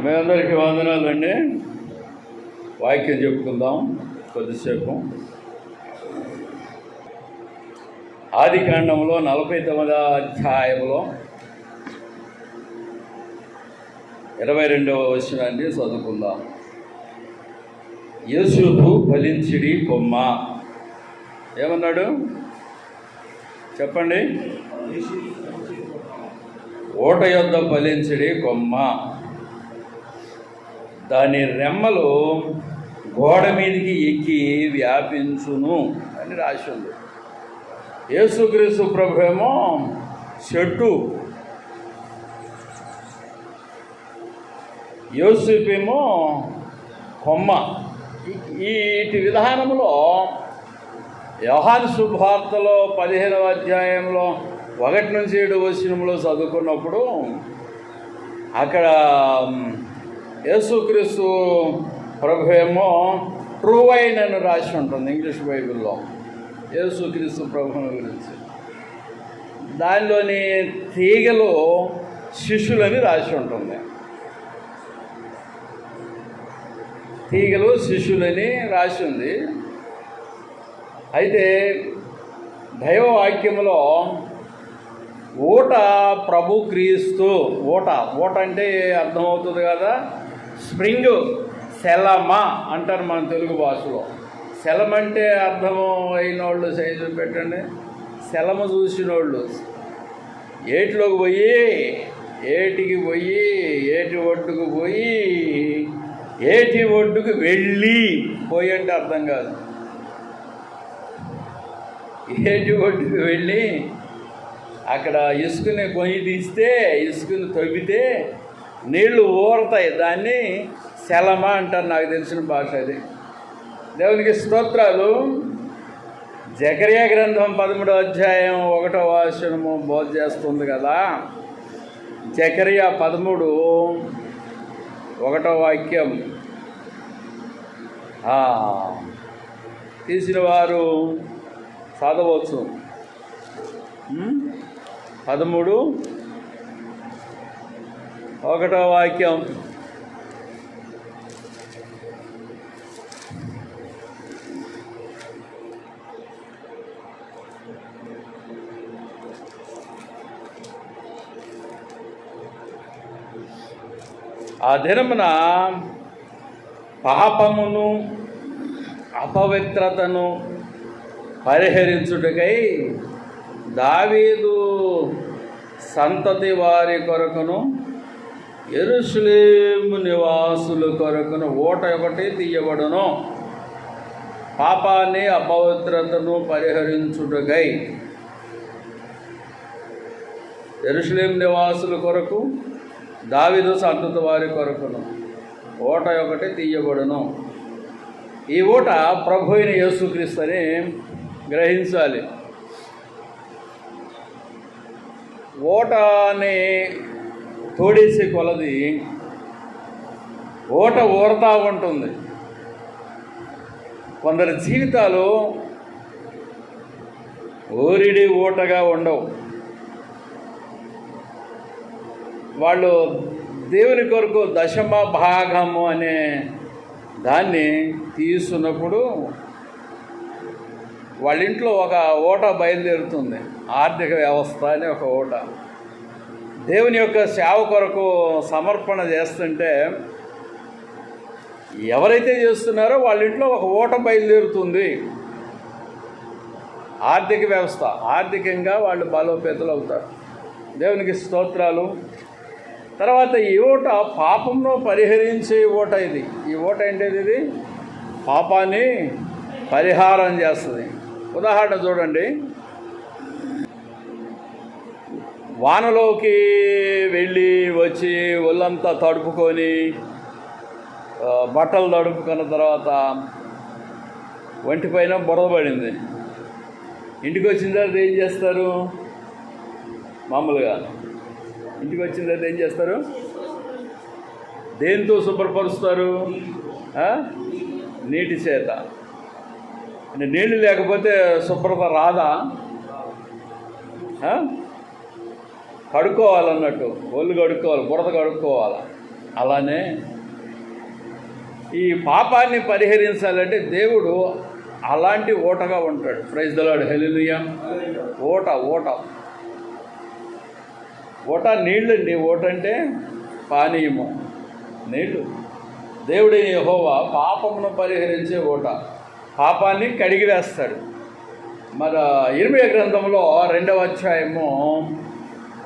మీ అందరికీ వందనాలండి. వాక్యం చెప్పుకుందాం కొద్దిసేపు. ఆదికాండంలో 49వ అధ్యాయంలో 22వ వచనాన్ని చదువుకుందాం. యోసేపు ఫలించిడి కొమ్మ. ఏమన్నాడు చెప్పండి? ఓట యొద్ద ఫలించిడి కొమ్మ, దాని రెమ్మలు గోడ మీదికి ఎక్కి వ్యాపించును అని రాసి ఉంది. యేసుక్రీస్తు ప్రభు ఏమో చెట్టు, యోసేపు ఏమో కొమ్మ. వీటి విధానంలో యోహాను శుభవార్తలో 15వ అధ్యాయంలో 1-7 వచనంలో చదువుకున్నప్పుడు అక్కడ యేసుక్రీస్తు ప్రభు ఏమో ట్రూ వైన్ అని రాసి ఉంటుంది ఇంగ్లీష్ బైబిల్లో యేసుక్రీస్తు ప్రభువుని గురించి. దానిలోని తీగలు శిష్యులని రాసి ఉంటుంది. తీగలు శిష్యులని రాసి ఉంది. అయితే దైవవాక్యంలో ఊట ప్రభు క్రీస్తు. ఊట అంటే అర్థమవుతుంది కదా, స్ప్రింగ్, సెలమ అంటారు మన తెలుగు భాషలో. సెలమ అంటే అర్థం అయిన వాళ్ళు సైజు పెట్టండి. సెలమ చూసిన వాళ్ళు ఏటిలోకి పోయి ఏటి ఒడ్డుకు పోయి ఏటి ఒడ్డుకు వెళ్ళి పోయి అంటే అర్థం కాదు. ఏటి ఒడ్డుకు వెళ్ళి అక్కడ ఇసుకని గొయ్యి తీస్తే, ఇసుకని తవ్వితే నీళ్లు ఊరతాయి. దాన్ని సెలమ అంటారు, నాకు తెలిసిన భాష అది. దేవునికి స్తోత్రాలు. జకర్యా గ్రంథం 13వ అధ్యాయం 1వ వచనము బోధ చేస్తుంది కదా. జకర్యా 13:1 వాక్యం తీసిన వారు చదవచ్చు. 13:1 వాక్యం. ఆ దినమున పాపమును అపవిత్రతను పరిహరించుటకై దావీదు సంతతి వారి కొరకును యెరూషలేము నివాసుల కొరకును ఓట ఒకటి తీయబడును. పాపాన్ని అపవిత్రతను పరిహరించుటకై యెరూషలేము నివాసుల కొరకు దావీదు సంతతి వారి కొరకును ఓట ఒకటి తీయబడును. ఈ ఓట ప్రభు అయిన యేసుక్రీస్తు అని గ్రహించాలి. ఓటని తోడేసే కొలది ఓట ఊరతా ఉంటుంది. కొందరి జీవితాలు ఊరిడి ఓటగా ఉండవు. వాళ్ళు దేవుని కొరకు దశమ భాగము అనే దాన్ని తీసుకున్నప్పుడు వాళ్ళ ఇంట్లో ఒక ఓట బయలుదేరుతుంది. ఆర్థిక వ్యవస్థ అనే ఒక ఓట. దేవుని యొక్క సేవ కొరకు సమర్పణ చేస్తుంటే ఎవరైతే చేస్తున్నారో వాళ్ళ ఇంట్లో ఒక ఓట బయలుదేరుతుంది. ఆర్థిక వ్యవస్థ, ఆర్థికంగా వాళ్ళు బలోపేతలు అవుతారు. దేవునికి స్తోత్రాలు. తర్వాత ఈ ఓట పాపంలో పరిహరించే ఓట. ఈ ఓట ఏంటది? ఇది పాపాన్ని పరిహారం చేస్తుంది. ఉదాహరణ చూడండి. వానలోకి వెళ్ళి వచ్చి ఒళ్ళంతా తడుపుకొని బట్టలు తడుపుకున్న తర్వాత ఒంటిపైన బురద పడింది. ఇంటికి వచ్చిన తర్వాత ఏం చేస్తారు? మామూలుగా ఇంటికి వచ్చిన తర్వాత ఏం చేస్తారు? దేంతో శుభ్రపరుస్తారు? నీటి చేత. అంటే నీళ్ళు లేకపోతే శుభ్రత రాదా? కడుక్కోవాలన్నట్టు, ఒళ్ళు కడుక్కోవాలి, బురద కడుక్కోవాలి. అలానే ఈ పాపాన్ని పరిహరించాలంటే దేవుడు అలాంటి ఓటగా ఉంటాడు. Praise the Lord, hallelujah. ఓట నీళ్ళండి. ఓట అంటే పానీయము, నీళ్ళు. దేవుడైన యెహోవా పాపమును పరిహరించే ఓట, పాపాన్ని కడిగివేస్తాడు. మన ఇర్మీయా గ్రంథంలో 2వ అధ్యాయము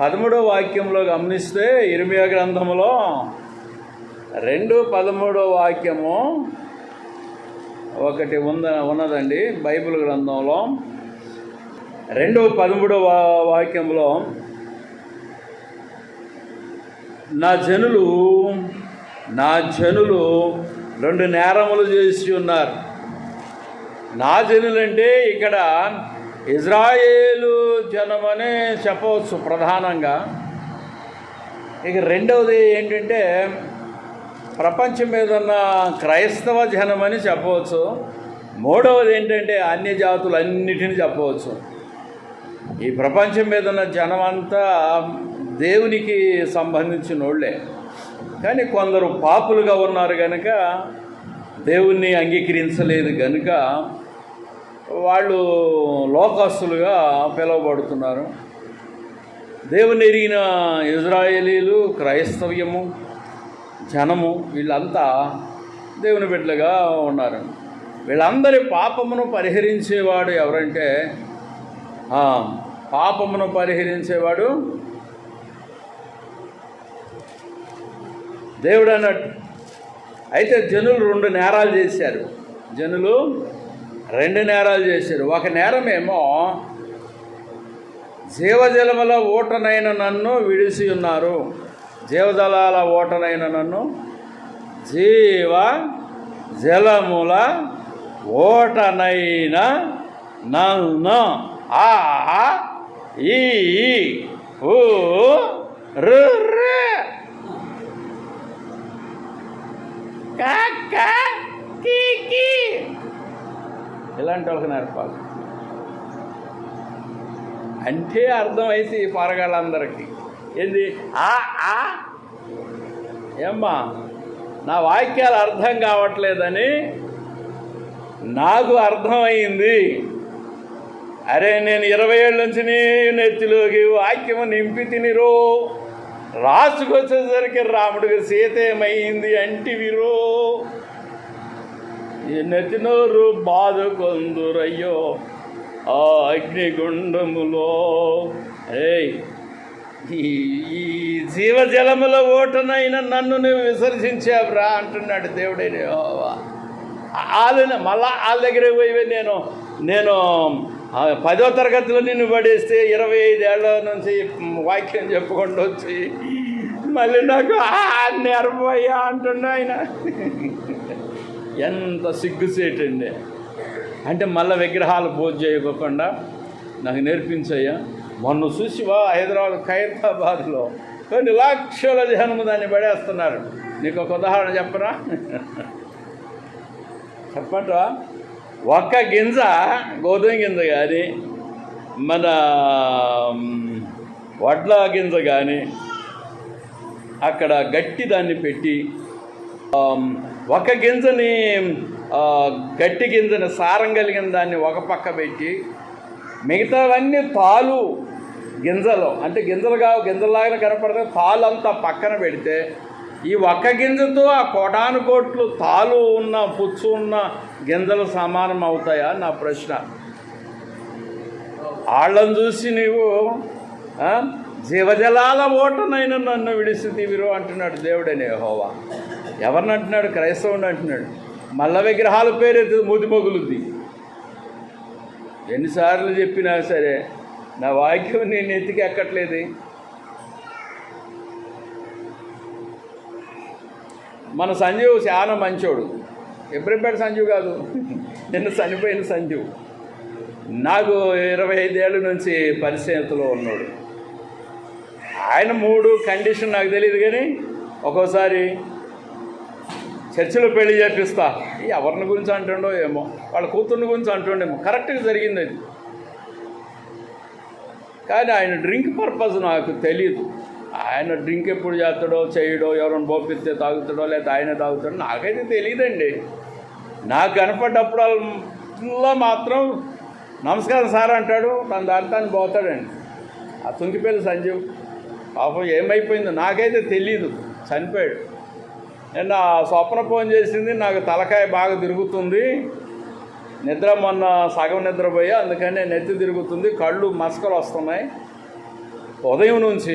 13వ వాక్యంలో గమనిస్తే, ఇర్మీయా గ్రంథంలో 2:13 వాక్యము ఒకటి ఉన్నదండి బైబిల్ గ్రంథంలో. 2:13 వాక్యంలో, నా జనులు 2 నేరములు చేసి ఉన్నారు. నా జనులంటే ఇక్కడ ఇజ్రాయేలు జనమనే చెప్పవచ్చు ప్రధానంగా. ఇక రెండవది ఏంటంటే ప్రపంచం మీద ఉన్న క్రైస్తవ జనమని చెప్పవచ్చు. మూడవది ఏంటంటే అన్య జాతులన్నిటిని చెప్పవచ్చు. ఈ ప్రపంచం మీద ఉన్న జనమంతా దేవునికి సంబంధించిన వాళ్ళే, కానీ కొందరు పాపులుగా ఉన్నారు కనుక, దేవుణ్ణి అంగీకరించలేదు కనుక వాళ్ళు లోకస్తులుగా పిలువబడుతున్నారు. దేవుని ఎరిగిన ఇజ్రాయేలీలు, క్రైస్తవ్యము జనము, వీళ్ళంతా దేవుని బిడ్డలుగా ఉన్నారు. వీళ్ళందరి పాపమును పరిహరించేవాడు ఎవరంటే, పాపమును పరిహరించేవాడు దేవుడు అన్నట్టు. అయితే జనులు 2 నేరాలు చేశారు. ఒక నేరమేమో జీవజలముల ఓటనైన నన్ను విడిసి ఉన్నారు. జీవజలాల ఓటనైన నన్ను, జీవజలముల ఓటనైన నన్ను ఈ ఇలాంటి వాళ్ళకి నేర్పాలి అంటే అర్థమైతే ఈ పారగాళ్ళందరికీ ఏంది ఏమ్మా నా వాక్యాలు అర్థం కావట్లేదని నాకు అర్థమైంది. అరే నేను 20 ఏళ్ళ నుంచి నెత్తిలోకి వాక్యము నింపి తినిరో, రాసుకొచ్చేసరికి రాముడికి సీత ఏమైంది అంటివిరో, నెత్తినోరు బాధకొందురయ్యో ఆ అగ్నిగుండములో. ఈ జీవజలముల ఓటనైనా నన్ను నువ్వు విసర్జించావురా అంటున్నాడు దేవుడైన యెహోవా. మళ్ళా వాళ్ళ దగ్గర పోయి నేను 10వ తరగతిలో నిన్ను పడేస్తే 25 ఏళ్ళ నుంచి వాక్యం చెప్పుకుంటూ వచ్చి మళ్ళీ నాకు నేర్పోయా అంటుండే ఆయన. ఎంత సిగ్గుసేటండి. అంటే మళ్ళీ విగ్రహాలు పూజ చేయకుండా నాకు నేర్పించయ్యా. మొన్న చూసివా ఖైరతాబాద్లో కొన్ని లక్షల జనము దాన్ని పడేస్తున్నారు. నీకు ఒక ఉదాహరణ చెప్పరా? చెప్పండి. ఒక్క గింజ, గోధుమ గింజ కానీ మన వడ్ల గింజ కానీ అక్కడ గట్టి దాన్ని పెట్టి, ఒక గింజని గట్టి గింజని సారం కలిగిన దాన్ని ఒక పక్క పెట్టి, మిగతావన్నీ తాలు గింజలు అంటే గింజలాగా కనపడితే తాలు అంతా పక్కన పెడితే, ఈ ఒక్క గింజతో ఆ కోటాను కోట్లు తాలు ఉన్న పుచ్చు ఉన్న గింజలు సమానం అవుతాయా నా ప్రశ్న. వాళ్ళని చూసి నీవు జీవజలాల ఓటనైనా నన్ను విడిసితివిరో అంటున్నాడు దేవుడైన యెహోవా. ఎవరిని అంటున్నాడు? క్రైస్తవుని అంటున్నాడు. మల్ల విగ్రహాల పేరు మూతి మొగులుద్ది. ఎన్నిసార్లు చెప్పినా సరే నా వాక్యం నేను ఎత్తికి ఎక్కట్లేదు. మన సంజీవ్ చాలా మంచోడు. ఎబ్రిపేట సంజీవ్ కాదు, నిన్న చనిపోయిన సంజీవ్. నాకు 25 ఏళ్ళ నుంచి పరిచయంలో ఉన్నాడు. ఆయన 3 కండిషన్ నాకు తెలియదు, కానీ ఒక్కోసారి చర్చిలో పెళ్లి చేపిస్తా, ఎవరిని గురించి అంటుండో ఏమో, వాళ్ళ కూతుర్ని గురించి అంటుండేమో, కరెక్ట్గా జరిగింది అది. కానీ ఆయన డ్రింక్ పర్పస్ నాకు తెలియదు. ఆయన డ్రింక్ ఎప్పుడు చేస్తాడో చేయడో, ఎవరైనా పోపిస్తే తాగుతాడో లేకపోతే ఆయనే తాగుతాడో నాకైతే తెలియదండి. నాకు కనపడ్డప్పుడల్లా మాత్రం నమస్కారం సార్ అంటాడు, తన దాని తాను పోతాడండి. ఆ తుంకిపల్లి సంజీవ్ పాపం ఏమైపోయిందో నాకైతే తెలీదు, చనిపోయాడు. నిన్న స్వప్న ఫోన్ చేసింది, నాకు తలకాయ బాగా తిరుగుతుంది, నిద్ర మొన్న సగం నిద్రపోయా, అందుకని నెత్తి తిరుగుతుంది, కళ్ళు మసకలు వస్తున్నాయి, ఉదయం నుంచి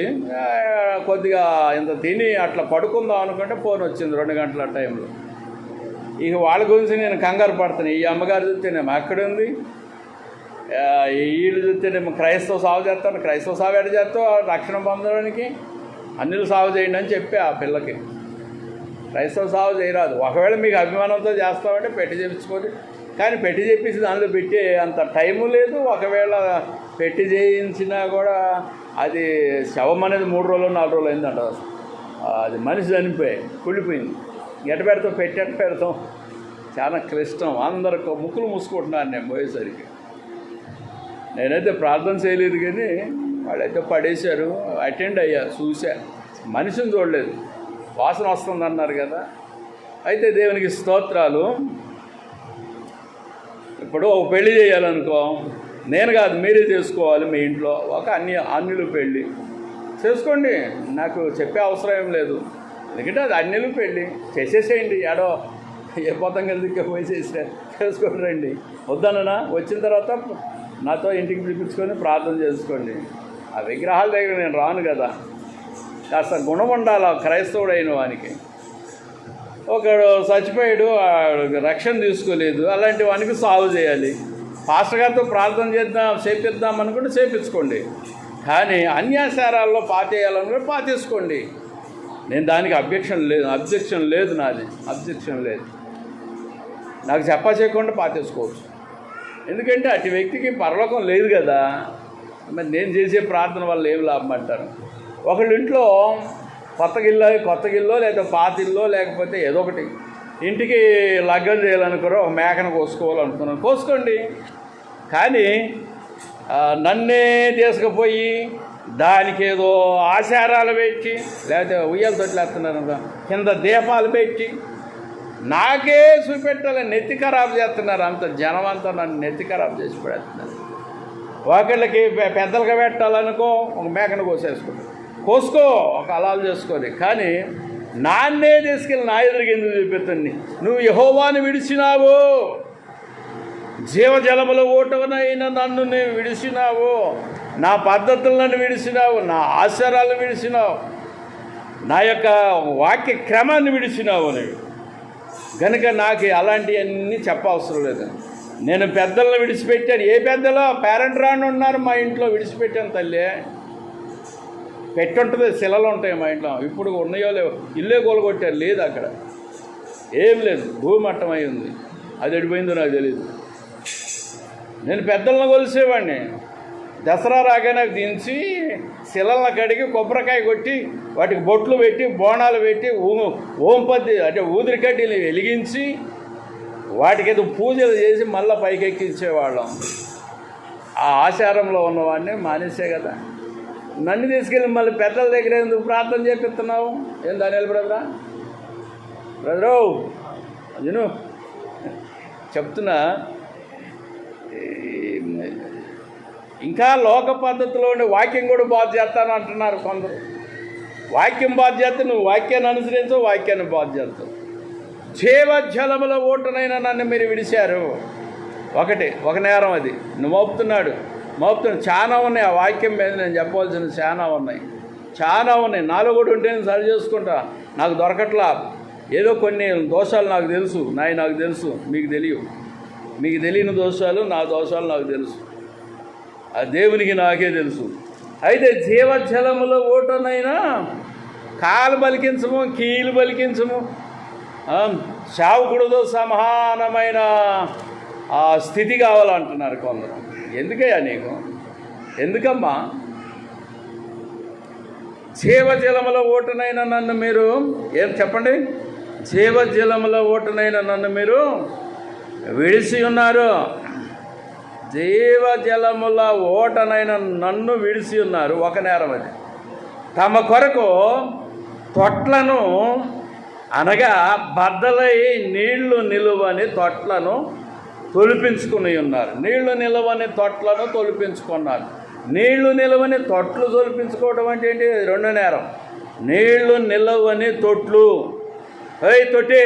కొద్దిగా ఇంత తిని అట్లా పడుకుందాం అనుకుంటే ఫోన్ వచ్చింది 2 గంటల టైంలో. ఇక వాళ్ళ గురించి నేను కంగారు పడుతున్నాను. ఈ అమ్మగారు చూస్తేనేమో అక్కడుంది, వీళ్ళు చూస్తేనేమో క్రైస్తవ సాగు చేస్తాను. క్రైస్తవ సాగు ఎడ చేస్తావు, రక్షణ పొందడానికి అన్నిలు సాగు చేయండి అని చెప్పి ఆ పిల్లకి. క్రైస్తవ సాగు చేయరాదు, ఒకవేళ మీకు అభిమానంతో చేస్తామంటే పెట్టి చేయించుకోండి, కానీ పెట్టి చెప్పేసి దానిలో పెట్టే అంత టైము లేదు. ఒకవేళ పెట్టి చేయించినా కూడా అది శవం అనేది 3 రోజులు 4 రోజులు అయిందంట. అది మనిషి చనిపోయి కుళ్ళిపోయింది. ఎట్ట పెడతాం, పెట్టెట్ట పెడతాం, చాలా క్లిష్టం. అందరికి ముక్కులు మూసుకుంటున్నారు నేను పోయేసరికి. నేనైతే ప్రార్థన చేయలేదు, కానీ వాళ్ళైతే పడేశారు. అటెండ్ అయ్యా, చూసా, మనిషిని చూడలేదు. వాసన వస్తుందన్నారు కదా. అయితే దేవునికి స్తోత్రాలు. ఇప్పుడు ఒక పెళ్లి చేయాలనుకో, నేను కాదు మీరే చేసుకోవాలి. మీ ఇంట్లో ఒక అన్యులు పెళ్ళి చేసుకోండి, నాకు చెప్పే అవసరం ఏం లేదు. ఎందుకంటే అది అన్యులు పెళ్ళి చేసేసేయండి, ఏడో ఏ పోతాం కదా పోయి చేసుకొని రండి. వద్దనన్నా వచ్చిన తర్వాత నాతో ఇంటికి పిలిపించుకొని ప్రార్థన చేసుకోండి. ఆ విగ్రహాల దగ్గర నేను రాను కదా. కాస్త గుణం ఉండాలి క్రైస్తవుడు అయిన వానికి. ఒకడు చచ్చిపోయాడు, రక్షణ తీసుకోలేదు, అలాంటి వానికి సాగు చేయాలి. పాస్టర్ గారితో ప్రార్థన చేపిద్దాం అనుకుంటే చేపించుకోండి, కానీ అన్యాచారాల్లో పాతేయాలనుకుంటే పాతేసుకోండి. నేను దానికి అబ్జెక్షన్ లేదు, నాది అబ్జెక్షన్ లేదు. నాకు చెప్పా చేయకుండా పాతేసుకోవచ్చు. ఎందుకంటే అటు వ్యక్తికి పరలోకం లేదు కదా. మరి నేను చేసే ప్రార్థన వల్ల ఏం లాభం అంటారు. ఒకళ్ళ ఇంట్లో కొత్త గిల్లో లేదా పాతిల్లో లేకపోతే ఏదో ఒకటి ఇంటికి లగ్గం చేయాలనుకున్నారో, ఒక మేకను కోసుకోవాలనుకున్నాను, కోసుకోండి. కానీ నన్నే తీసుకుపోయి దానికి ఏదో ఆచారాలు పెట్టి, లేకపోతే ఉయ్యాల తొట్లేస్తున్నారు కింద దీపాలు పెట్టి నాకే చూపెట్టాలని నెత్తి ఖరాబు చేస్తున్నారు. అంత జనం అంతా నన్ను నెత్తి ఖరాబు చేసి పెడుతున్నారు. ఒకళ్ళకి పెద్దలుగా పెట్టాలనుకో, ఒక మేకను కోసుకో, ఒక అలాలు చేసుకోవాలి. కానీ నాన్నే తీసుకెళ్ళి నా ఎదురుగా ఎందుకు చూపెత్తండి. నువ్వు యెహోవాను విడిచినావు, జీవజలముల ఓటవనైనా నన్ను నేను విడిచినావు, నా పద్ధతులను విడిచినావు, నా ఆచారాలను విడిచినావు, నా యొక్క వాక్య క్రమాన్ని విడిచినావు నీవు. కనుక నాకు అలాంటివన్నీ చెప్పవసరం లేదు. నేను పెద్దలను విడిచిపెట్టాను. ఏ పెద్దలో పేరెంట్ రాని ఉన్నారు మా ఇంట్లో, విడిచిపెట్టాను తల్లి. పెట్టుంటుంది, శిలలు ఉంటాయి మా ఇంట్లో. ఇప్పుడు ఉన్నాయో లేవో, ఇల్లే కూలగొట్టారు, లేదు అక్కడ ఏం లేదు, భూమట్టం అయి ఉంది. అది ఎడిపోయిందో నాకు తెలియదు. నేను పెద్దలను కొలిసేవాడిని. దసరా రాగానే దించి శిలలను కడిగి కొబ్బరికాయ కొట్టి వాటికి బొట్లు పెట్టి బోనాలు పెట్టి ఓంపత్తి అంటే ఊదిరికడ్డీలు వెలిగించి వాటికి ఏదో పూజలు చేసి మళ్ళీ పైకెక్కించేవాళ్ళం. ఆ ఆచారంలో ఉన్నవాడిని మానేసే కదా. నన్ను తీసుకెళ్ళి మళ్ళీ పెద్దల దగ్గర ఎందుకు ప్రార్థన చేపిస్తున్నావు? ఏం దానియాల బ్రదరు నేను చెప్తున్నా. ఇంకా లోక పద్ధతిలో ఉండి వాక్యం కూడా బాధ చేస్తాను అంటున్నారు కొందరు. వాక్యం బాధ చేస్తే నువ్వు వాక్యాన్ని అనుసరించవు, వాక్యాన్ని బాధ చేస్తావు. జీవజలముల ఓటునైనా నన్ను మీరు విడిచారు. ఒక నేరం అది నువ్వు మోపుతున్నాడు. చాలా ఉన్నాయి ఆ వాక్యం మీద నేను చెప్పవలసిన చాలా ఉన్నాయి. నాలో కూడా ఉంటే నేను సరి చేసుకుంటా, నాకు దొరకట్లా. ఏదో కొన్ని దోషాలు నాకు తెలుసు, నాకు తెలుసు, మీకు తెలియవు. మీకు తెలియని దోషాలు, నా దోషాలు నాకు తెలుసు. ఆ దేవునికి నాకే తెలుసు. అయితే జీవజలముల ఓటనైనా కాలు పలికించము, కీలు పలికించము, శావకుడితో సమానమైన ఆ స్థితి కావాలంటున్నారు కొందరు. ఎందుకయ్యా నీకు? ఎందుకమ్మా? జీవజలముల ఓటునైనా నన్ను మీరు ఏం చెప్పండి? జీవజలముల ఓటునైనా నన్ను మీరు విడిచి ఉన్నారు. జీవజలముల ఓటనైనా నన్ను విడిచి ఉన్నారు. ఒక నేరం అది. తమ కొరకు తొట్లను అనగా బద్దలై నీళ్లు నిలువని తొట్లను తొలిపించుకుని ఉన్నారు. నీళ్లు నిలవని తొట్లను తొలిపించుకున్నారు. నీళ్లు నిలవని తొట్లు తొలిపించుకోవడం అంటే ఏంటి? రెండు నేరం. నీళ్లు నిలవని తొట్లు. ఏయ్ తొట్టి,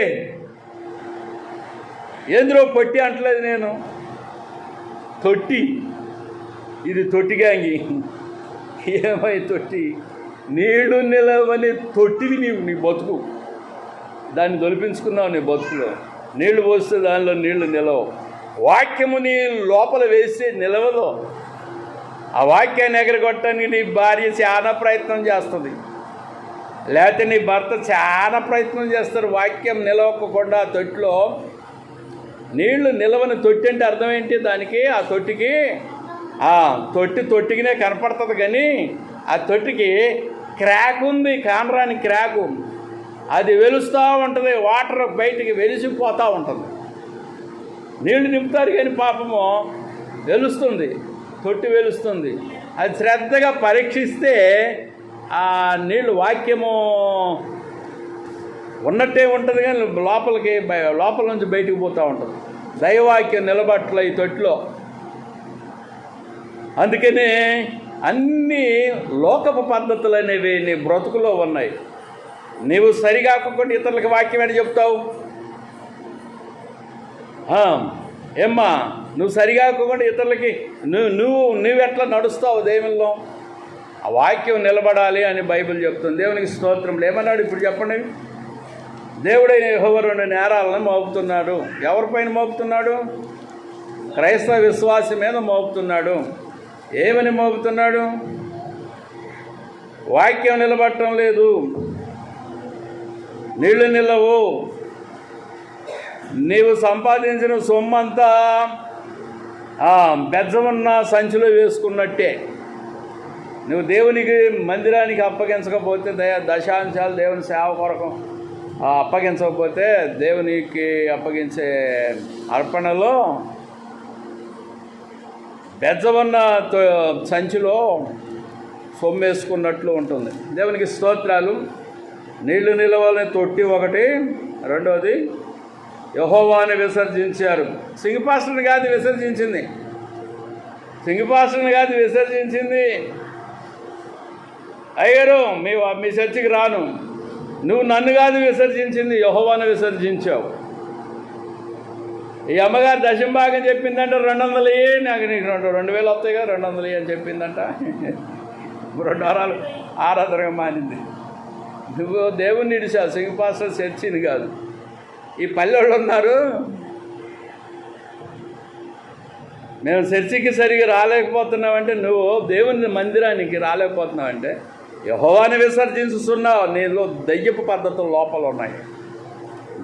ఎందులో పొట్టి అంటలేదు నేను, తొట్టి. ఇది తొట్టి గ్యాంగి. ఏమై తొట్టి? నీళ్లు నిలవని తొట్టివి నీ బతుకు. దాన్ని తొలిపించుకున్నావు నీ బతుకులో. నీళ్లు పోస్తే దానిలో నీళ్లు నిలవవు. వాక్యము నీ లోపల వేస్తే నిలవదు. ఆ వాక్యాన్ని ఎగరగొట్టడానికి నీ భార్య చాలా ప్రయత్నం చేస్తుంది, లేకపోతే నీ భర్త చాలా ప్రయత్నం చేస్తారు. వాక్యం నిలవకుండా తొట్టిలో నీళ్లు నిలవని తొట్టి అంటే అర్థం ఏంటి? దానికి ఆ తొట్టికి తొట్టికినే కనపడుతుంది, కానీ ఆ తొట్టికి క్రాక్ ఉంది, కానరాని క్రాకు. అది వెలుస్తూ ఉంటుంది, వాటర్ బయటికి వెలిసిపోతూ ఉంటుంది. నీళ్లు నింపుతారు కానీ పాపము వెలుస్తుంది, తొట్టి వెలుస్తుంది. అది శ్రద్ధగా పరీక్షిస్తే ఆ నీళ్ళు వాక్యము ఉన్నట్టే ఉంటుంది, కానీ లోపల నుంచి బయటికి పోతూ ఉంటుంది. దైవవాక్యం నిలబట్ల ఈ తొట్టిలో. అందుకనే అన్ని లోకపు పద్ధతులు అనేవి నీ బ్రతుకులో ఉన్నాయి. నీవు సరిగాకుండా ఇతరులకు వాక్యం అని చెప్తావు. ఏమ్మా, నువ్వు సరిగాకుండా ఇతరులకి నువ్వెట్లా నడుస్తావు దేవుల్లో? ఆ వాక్యం నిలబడాలి అని బైబిల్ చెప్తుంది. దేవునికి స్తోత్రం. ఏమన్నాడు ఇప్పుడు చెప్పండి? దేవుడైన యెహోవా రెండు నేరాలను మోపుతున్నాడు. ఎవరిపైన మోపుతున్నాడు? క్రైస్తవ విశ్వాసం మీద మోపుతున్నాడు. ఏమని మోపుతున్నాడు? వాక్యం నిలబడటం లేదు, నీళ్లు నిలవు, నీవు సంపాదించిన సొమ్మంతా బెజ్జమున్న సంచిలో వేసుకున్నట్టే. నువ్వు దేవునికి మందిరానికి అప్పగించకపోతే, దశాంశాలు దేవుని సేవ కొరకు అప్పగించకపోతే, దేవునికి అప్పగించే అర్పణలో బెజ్జమున్న సంచిలో సొమ్మేసుకున్నట్లు ఉంటుంది. దేవునికి స్తోత్రాలు. నీళ్లు నిలవాలని తొట్టి ఒకటి. రెండవది, యెహోవాని విసర్జించారు. సింగిపాస్టర్ని కాదు విసర్జించింది, అయ్యారు మీ చర్చికి రాను. నువ్వు నన్ను కాదు విసర్జించింది, యెహోవాని విసర్జించావు. ఈ అమ్మగారు దశంభాగం చెప్పిందంట 200 నాకు నీకు 2000 వస్తాయిగా 200 అని చెప్పిందంట. 2 వారాలు ఆరాధనగా మానింది. నువ్వు దేవుణ్ణి ఇడిచావు, సింగిపాస్టర్ చర్చిని కాదు. ఈ పల్లెళ్ళు ఉన్నారు, మేము చర్చికి సరిగా రాలేకపోతున్నామంటే, నువ్వు దేవుని మందిరానికి రాలేకపోతున్నావంటే యెహోవాని విసర్జించుతున్నావు. నీలో దయ్యపు పద్ధతులు లోపల ఉన్నాయి,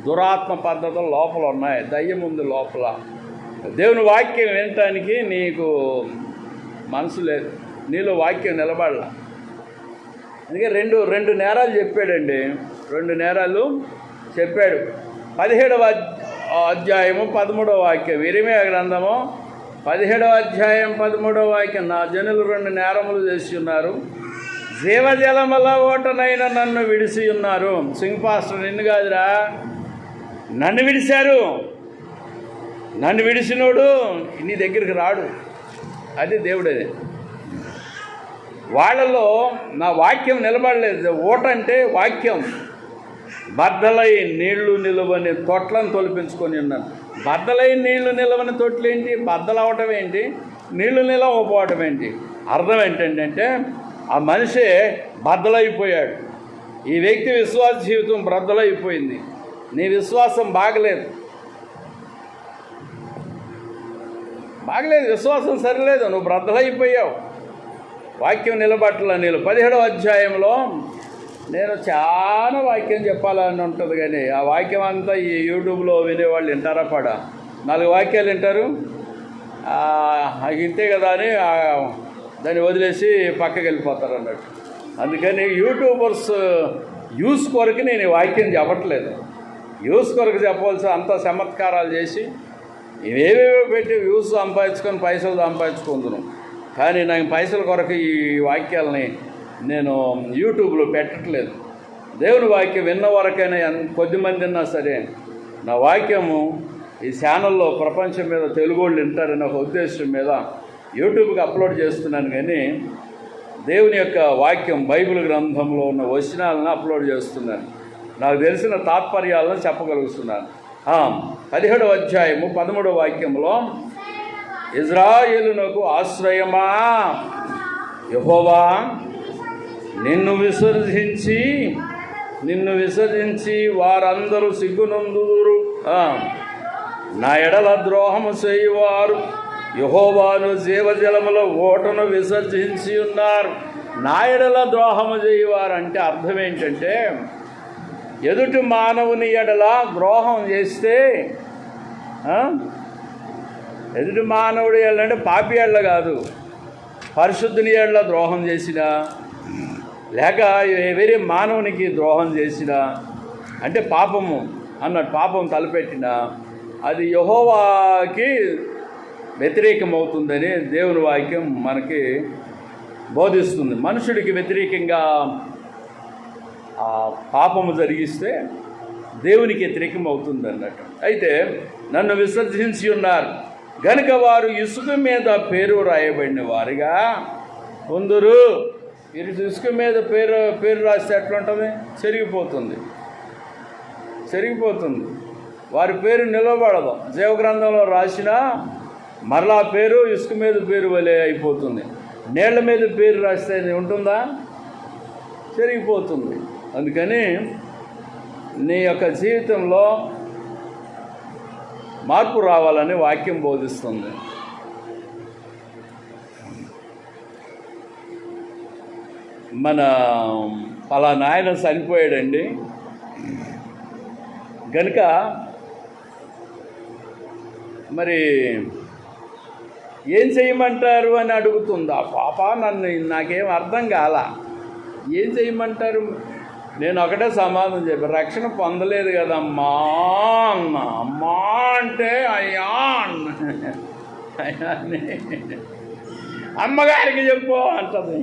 దురాత్మ పద్ధతులు లోపల ఉన్నాయి, దయ్యం ఉంది లోపల. దేవుని వాక్యం వినటానికి నీకు మనసు లేదు, నీలో వాక్యం నిలబడాల. అందుకే రెండు నేరాలు చెప్పాడండి. 2 నేరాలు చెప్పాడు. 17వ అధ్యాయము 13వ వాక్యం, ఇరిమియా గ్రంథము 17వ అధ్యాయం 13వ వాక్యం. నా జనులు 2 నేరములు చేసి ఉన్నారు, జీవజలముల ఓటనైన నన్ను విడిసి ఉన్నారు. సింగ్ పాస్టర్ నిన్ను కాదురా, నన్ను విడిశారు. నన్ను విడిసినోడు నీ దగ్గరికి రాడు. అది దేవుడేది. వాళ్ళలో నా వాక్యం నిలబడలేదు. ఓట అంటే వాక్యం. బద్దలై నీళ్లు నిలవని తొట్లను తొలిపించుకొని ఉన్నాను. బద్దలై నీళ్లు నిలవని తొట్లు ఏంటి? బద్దలవటం ఏంటి? నీళ్లు నిలవకపోవటం ఏంటి? అర్థం ఏంటంటే ఆ మనిషి బద్దలైపోయాడు. ఈ వ్యక్తి విశ్వాస జీవితం బద్దలైపోయింది. నీ విశ్వాసం బాగలేదు, విశ్వాసం సరిలేదు, నువ్వు బద్దలైపోయావు. వాక్యం నిలబట్టల. నీళ్ళు 17వ అధ్యాయంలో నేను చాలా వాక్యం చెప్పాలని ఉంటుంది, కానీ ఆ వాక్యం అంతా ఈ యూట్యూబ్లో వినేవాళ్ళు వింటారా? 4 వాక్యాలు వింటారు, ఇంతే కదా అని దాన్ని వదిలేసి పక్కకి వెళ్ళిపోతారు అన్నట్టు. అందుకని యూట్యూబర్స్ యూస్ కొరకు నేను ఈ వాక్యం చెప్పట్లేదు. యూస్ కొరకు చెప్పవలసి అంత చమత్కారాలు చేసి ఇవేవేవో పెట్టి వ్యూస్ సంపాదించుకొని పైసలు సంపాదించుకుందును. కానీ నాకు పైసల కొరకు ఈ వాక్యాలని నేను యూట్యూబ్లో పెట్టట్లేదు. దేవుని వాక్యం విన్న వరకైనా కొద్దిమంది ఉన్నా సరే నా వాక్యము ఈ ఛానల్లో ప్రపంచం మీద తెలుగు వాళ్ళు వింటారనే ఒక ఉద్దేశం మీద యూట్యూబ్కి అప్లోడ్ చేస్తున్నాను. కానీ దేవుని యొక్క వాక్యం బైబిల్ గ్రంథంలో ఉన్న వచనాలను అప్లోడ్ చేస్తున్నాను. నాకు తెలిసిన తాత్పర్యాలను చెప్పగలుగుతున్నాను. 17వ అధ్యాయము 13వ వాక్యంలో, ఇజ్రాయేలునకు ఆశ్రయమా యెహోవా, నిన్ను విసర్జించి వారందరూ సిగ్గునందుదురు. నా ఎడల ద్రోహము చేయువారు యెహోవాను జీవజలముల ఓటను విసర్జించి ఉన్నారు. నా ఎడల ద్రోహము చేయువారు అంటే అర్థం ఏంటంటే, ఎదుటి మానవుని ఎడల ద్రోహం చేస్తే, ఎదుటి మానవుడి ఎడల అంటే పాపి ఎడల కాదు, పరిశుద్ధుని ఎడల ద్రోహం చేసినా, లేక వేరే మానవునికి ద్రోహం చేసినా అంటే పాపము అన్నట్టు, పాపం తలపెట్టిన అది యెహోవాకి వ్యతిరేకమవుతుందని దేవుని వాక్యం మనకి బోధిస్తుంది. మనుషుడికి వ్యతిరేకంగా పాపము జరిగిస్తే దేవునికి వ్యతిరేకం అవుతుంది అన్నట్టు. అయితే నన్ను విసర్జించి ఉన్నారు గనుక వారు ఇసుక మీద పేరు రాయబడిన వారిగా కొందరు. ఇసుక మీద పేరు రాస్తే ఎట్లుంటుంది? చెరిగిపోతుంది. వారి పేరు నిలబడదు. జీవగ్రంథంలో రాసినా మరలా పేరు ఇసుక మీద పేరు వలె అయిపోతుంది. నీళ్ల మీద పేరు రాస్తే ఉంటుందా? చెరిగిపోతుంది. అందుకని నీ యొక్క జీవితంలో మార్పు రావాలని వాక్యం బోధిస్తుంది. మన పలానా ఆయన చనిపోయాడండి గనుక మరి ఏం చేయమంటారు అని అడుగుతుంది ఆ పాప. నాకేం అర్థం కాల. ఏం చేయమంటారు? నేను ఒకటే సమాధానం చెప్పాను, రక్షణ పొందలేదు కదమ్మా అన్న. అమ్మా అంటే అయ్యా అన్న. అమ్మగారికి చెప్పు అంటది.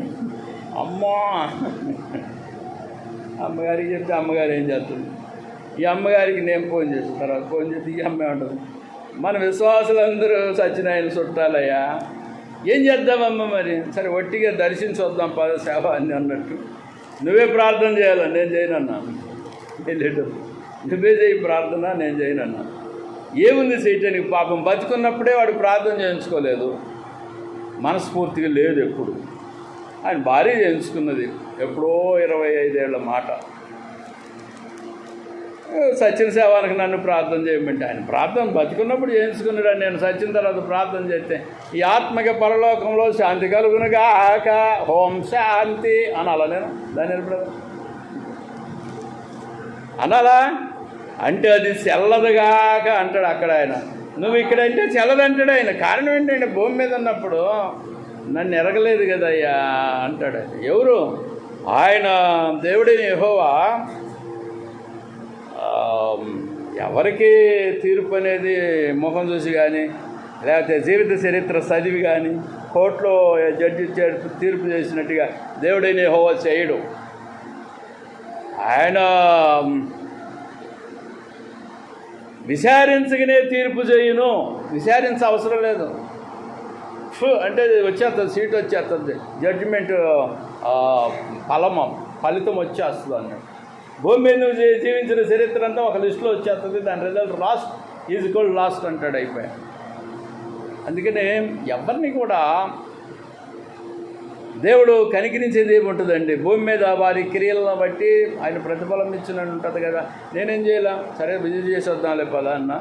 అమ్మా అమ్మగారికి చెప్తే అమ్మగారు ఏం చేస్తుంది? ఈ అమ్మగారికి నేను ఫోన్ చేస్తాను. తర్వాత ఫోన్ చేస్తే ఈ అమ్మాయి ఉంటుంది, మన విశ్వాసులందరూ సత్యనారాయణ చుట్టాలయ్యా, ఏం చేద్దామమ్మ మరి? సరే ఒట్టిగా దర్శించి వద్దాం పద సేవ అని అన్నట్టు. నువ్వే ప్రార్థన చేయాలి, నేను చేయనన్నాను. వెళ్ళేటప్పుడు నువ్వే చేయి ప్రార్థన, నేను చేయనన్నాను. ఏముంది చేయటానికి? పాపం బతుకున్నప్పుడే వాడు ప్రార్థన చేయించుకోలేదు, మనస్ఫూర్తిగా లేదు. ఎప్పుడు ఆయన భార్య చేయించుకున్నది, ఎప్పుడో 25 ఏళ్ల మాట. సచిన సేవానికి నన్ను ప్రార్థన చేయమంటే ఆయన ప్రార్థన బతుకున్నప్పుడు చేయించుకున్నాడు. నేను సచిన తర్వాత ప్రార్థన చేస్తే ఈ ఆత్మకి పరలోకంలో శాంతి కలుగునుగాక, హోం శాంతి అనాలా? నేను దాని అనాలా అంటే అది చెల్లదుగాక అంటాడు అక్కడ ఆయన. నువ్వు ఇక్కడంటే చెల్లదంటాడు ఆయన. కారణం ఏంటంటే భూమి మీద ఉన్నప్పుడు నన్ను ఎరగలేదు కదయ్యా అంటాడు. ఎవరు? ఆయన దేవుడైన యెహోవా ఎవరికి తీర్పు అనేది ముఖం చూసి కానీ, లేకపోతే జీవిత చరిత్ర చదివి కానీ, కోర్టులో జడ్జి తీర్పు చేసినట్టుగా దేవుడైన యెహోవా చేయడు. ఆయన విచారించగానే తీర్పు చేయును. విచారించ అవసరం లేదు. అంటే వచ్చేస్తుంది, సీట్ వచ్చేస్తుంది, జడ్జిమెంట్ ఫలితం వచ్చేస్తుంది అన్నట్టు. భూమి మీద నువ్వు జీవించిన చరిత్ర అంతా ఒక లిస్టులో వచ్చేస్తుంది. దాని result last is equal last అంటాడు, అయిపోయా. అందుకనే ఎవరిని కూడా దేవుడు కనికరించేది ఏముంటుందండి? భూమి మీద వారి క్రియలను బట్టి ఆయన ప్రతిఫలం ఇచ్చినట్టు ఉంటుంది కదా. నేనేం చేయాల? సరే విజిట్ చేసి వద్దాంలే పదా అన్న.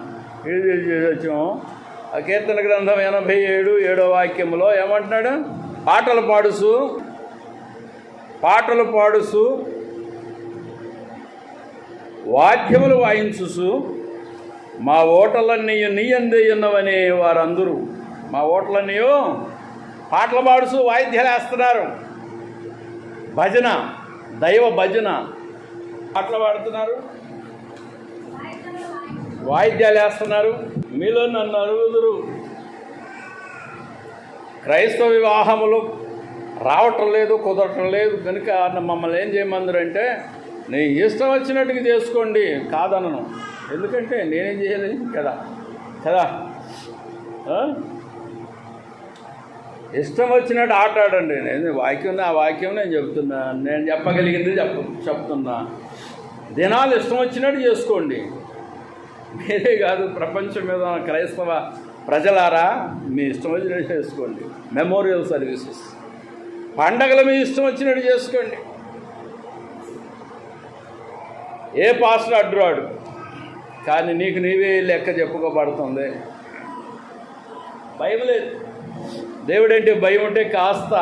విజిట్ చేసి వచ్చాము. ఆ కీర్తన గ్రంథం 87 7వ వాక్యంలో ఏమంటున్నాడు? పాటలు పాడుసు వాద్యములు వాయించుసు మా ఓటలన్నీ నీయందే ఉన్నవని వారందరూ. మా ఓటలన్నీ పాటలు పాడుతూ వాయిద్యాలు వేస్తున్నారు. భజన, దైవ భజన పాటలు పాడుతున్నారు, వాయిద్యాలు వేస్తున్నారు. మీలో నన్ను అరుగుదురు. క్రైస్తవ వివాహములు రావటం లేదు, కుదరటం లేదు కనుక మమ్మల్ని ఏం చేయమందరంటే నీ ఇష్టం వచ్చినట్టుగా చేసుకోండి కాదనను. ఎందుకంటే నేనేం చేయాలి కదా కదా ఇష్టం వచ్చినట్టు ఆట ఆడండి. నేను వాక్యం ఆ వాక్యం నేను చెప్తున్నా, నేను చెప్పగలిగింది చెప్తున్నా. దినాలు ఇష్టం వచ్చినట్టు చేసుకోండి. మీరే కాదు, ప్రపంచం మీద ఉన్న క్రైస్తవ ప్రజలారా మీ ఇష్టం వచ్చినట్టు చేసుకోండి. మెమోరియల్ సర్వీసెస్, పండగలు మీ ఇష్టం వచ్చినట్టు చేసుకోండి. ఏ పాస్టర్ అడ్డురాడు, కానీ నీకు నీవే లెక్క చెప్పుకోబడుతుంది. భయం లేదు. దేవుడంటే భయం ఉంటే కాస్త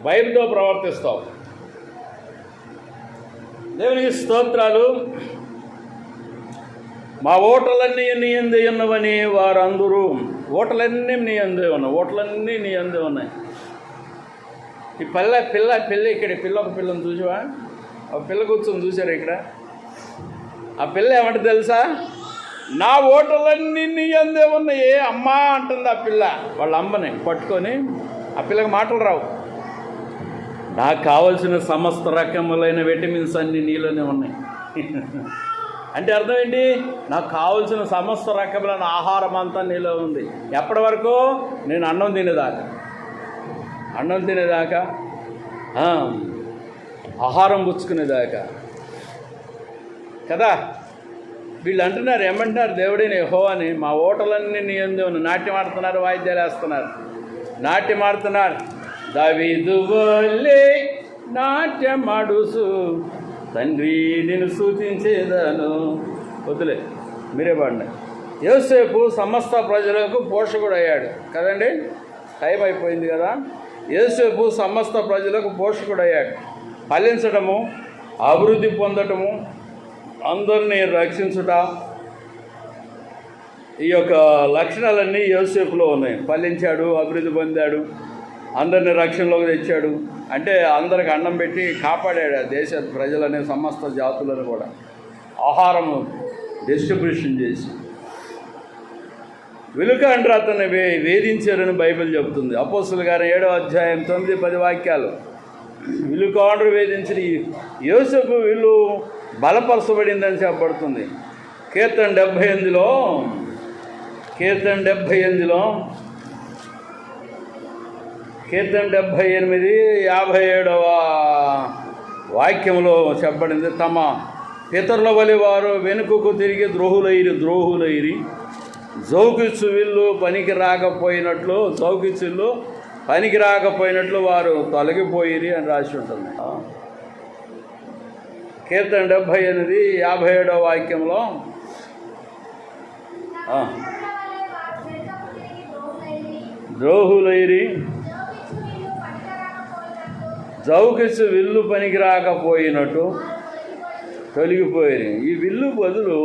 భయంతో ప్రవర్తిస్తావు. దేవునికి స్తోత్రాలు. మా ఓటలన్నీ నీ యందే ఉన్నవని వారందరూ, ఓటలన్నీ నీ యందే ఉన్నాయి, ఓటలన్నీ నీ యందే ఉన్నాయి. ఈ పిల్ల ఇక్కడ ఒక పిల్లని చూసావా? ఒక పిల్ల కూర్చొని చూసారా ఇక్కడ? ఆ పిల్ల ఏమంటే తెలుసా? నా ఓటలన్నీ నీ యందే ఉన్నాయి అమ్మా అంటుంది ఆ పిల్ల. వాళ్ళ అమ్మని పట్టుకొని, ఆ పిల్లకి మాటలు రావు. నాకు కావలసిన సమస్త రకములైన విటమిన్స్ అన్నీ నీలోనే ఉన్నాయి. అంటే అర్థం ఏంటి? నాకు కావలసిన సమస్త రకములైన ఆహారం అంతా నీలో ఉంది. ఎప్పటి వరకు? నేను అన్నం తినేదాకా, ఆహారం పుచ్చుకునేదాకా కదా. వీళ్ళు అంటున్నారు, ఏమంటున్నారు? దేవుడిని యెహోవాని మా ఓటలన్నీ నీ యందే ఉన్నాయి. నాట్యం ఆడుతున్నారు, వాయిద్యాలు వేస్తున్నారు, నాట్యం ఆడుతున్నారు. దావీదు వలే నాట్యమాడుసు తండ్రి నిన్ను స్తుతించేదాను. వద్దులే, మీరే పాడండి. యోసేపు సమస్త ప్రజలకు పోషకుడు అయ్యాడు కదండి. టైం అయిపోయింది కదా. యోసేపు సమస్త ప్రజలకు పోషకుడు అయ్యాడు. ఫలించడము, అభివృద్ధి పొందటము, అందరినీ రక్షించుట, ఈ యొక్క లక్షణాలన్నీ యోసేపులో ఉన్నాయి. ఫలించాడు, అభివృద్ధి పొందాడు, అందరినీ రక్షణలోకి తెచ్చాడు. అంటే అందరికి అన్నం పెట్టి కాపాడాడు ఆ దేశ ప్రజలనే, సమస్త జాతులను కూడా ఆహారము డిస్ట్రిబ్యూషన్ చేసి. విలుకాండ్ర అతన్ని వేధించారని బైబిల్ చెబుతుంది. అపోస్తుల గారు 7వ అధ్యాయం 9-10 వాక్యాలు. విలుకాండ్రు వేధించిన యోసేపు వీళ్ళు బలపరచబడిందని చెప్పబడుతుంది. కీర్తన 78లో 57వ వాక్యంలో చెప్పబడింది. తమ పితరుల వలె వారు వెనుకకు తిరిగి ద్రోహులైరి జౌకిచ్చు విల్లు పనికి రాకపోయినట్లు వారు తొలగిపోయిరి అని రాసి ఉంటుంది. కీర్తన 78 57వ వాక్యంలో ద్రోహులైరి జౌకిచ్చు విల్లు పనికి రాకపోయినట్టు తొలగిపోయి. ఈ విల్లు బదులు